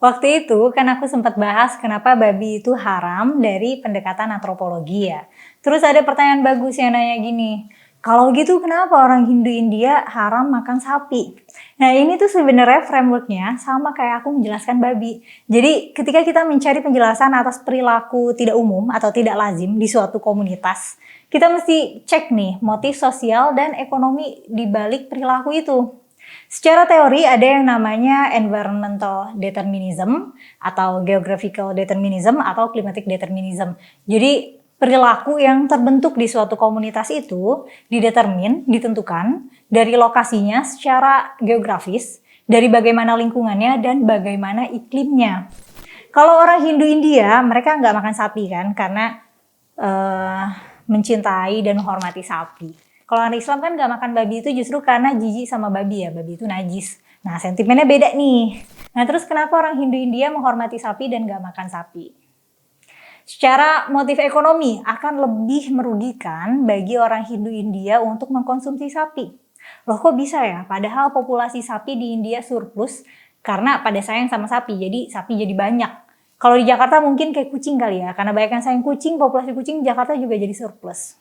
Waktu itu kan aku sempat bahas kenapa babi itu haram dari pendekatan antropologi ya. Terus ada pertanyaan bagus yang nanya gini, kalau gitu kenapa orang Hindu India haram makan sapi? Nah ini tuh sebenarnya frameworknya sama kayak aku menjelaskan babi. Jadi ketika kita mencari penjelasan atas perilaku tidak umum atau tidak lazim di suatu komunitas, kita mesti cek nih motif sosial dan ekonomi di balik perilaku itu. Secara teori ada yang namanya environmental determinism atau geographical determinism atau climatic determinism. Jadi perilaku yang terbentuk di suatu komunitas itu ditentukan dari lokasinya secara geografis, dari bagaimana lingkungannya dan bagaimana iklimnya. Kalau orang Hindu India, mereka nggak makan sapi kan, karena mencintai dan menghormati sapi. Kalau orang Islam kan nggak makan babi itu justru karena jijik sama babi ya, babi itu najis. Nah sentimennya beda nih. Nah terus kenapa orang Hindu India menghormati sapi dan nggak makan sapi? Secara motif ekonomi akan lebih merugikan bagi orang Hindu India untuk mengkonsumsi sapi. Loh kok bisa ya? Padahal populasi sapi di India surplus karena pada sayang sama sapi, jadi sapi jadi banyak. Kalau di Jakarta mungkin kayak kucing kali ya, karena banyak yang sayang kucing, populasi kucing Jakarta juga jadi surplus.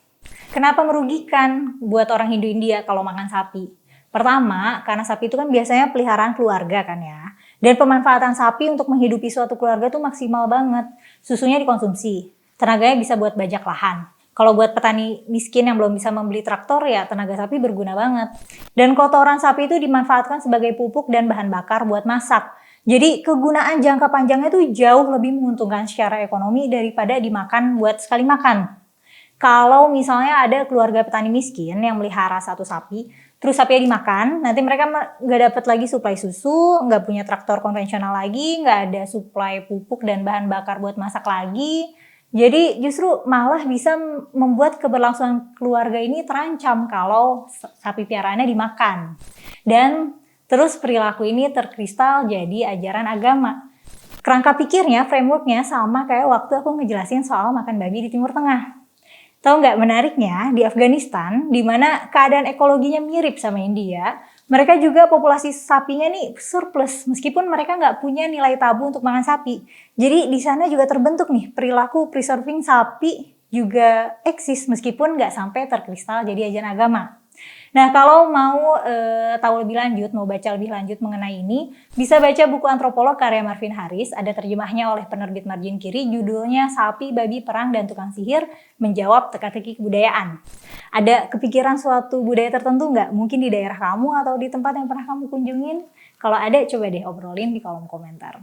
Kenapa merugikan buat orang Hindu India kalau makan sapi? Pertama, karena sapi itu kan biasanya peliharaan keluarga kan ya. Dan pemanfaatan sapi untuk menghidupi suatu keluarga tuh maksimal banget. Susunya dikonsumsi, tenaganya bisa buat bajak lahan. Kalau buat petani miskin yang belum bisa membeli traktor ya tenaga sapi berguna banget. Dan kotoran sapi itu dimanfaatkan sebagai pupuk dan bahan bakar buat masak. Jadi kegunaan jangka panjangnya tuh jauh lebih menguntungkan secara ekonomi daripada dimakan buat sekali makan. Kalau misalnya ada keluarga petani miskin yang melihara satu sapi, terus sapinya dimakan, nanti mereka nggak dapat lagi suplai susu, nggak punya traktor konvensional lagi, nggak ada suplai pupuk dan bahan bakar buat masak lagi. Jadi justru malah bisa membuat keberlangsungan keluarga ini terancam kalau sapi piaraannya dimakan. Dan terus perilaku ini terkristal jadi ajaran agama. Kerangka pikirnya, frameworknya sama kayak waktu aku ngejelasin soal makan babi di Timur Tengah. Tahu nggak menariknya, di Afghanistan, di mana keadaan ekologinya mirip sama India, mereka juga populasi sapinya nih surplus, meskipun mereka nggak punya nilai tabu untuk makan sapi. Jadi di sana juga terbentuk nih perilaku preserving sapi juga eksis, meskipun nggak sampai terkristal jadi ajaran agama. Nah, kalau mau tahu lebih lanjut, mau baca lebih lanjut mengenai ini, bisa baca buku antropolog karya Marvin Harris, ada terjemahnya oleh penerbit Margin Kiri, judulnya Sapi, Babi, Perang, dan Tukang Sihir, Menjawab Teka-teki Kebudayaan. Ada kepikiran suatu budaya tertentu nggak? Mungkin di daerah kamu atau di tempat yang pernah kamu kunjungin? Kalau ada, coba deh obrolin di kolom komentar.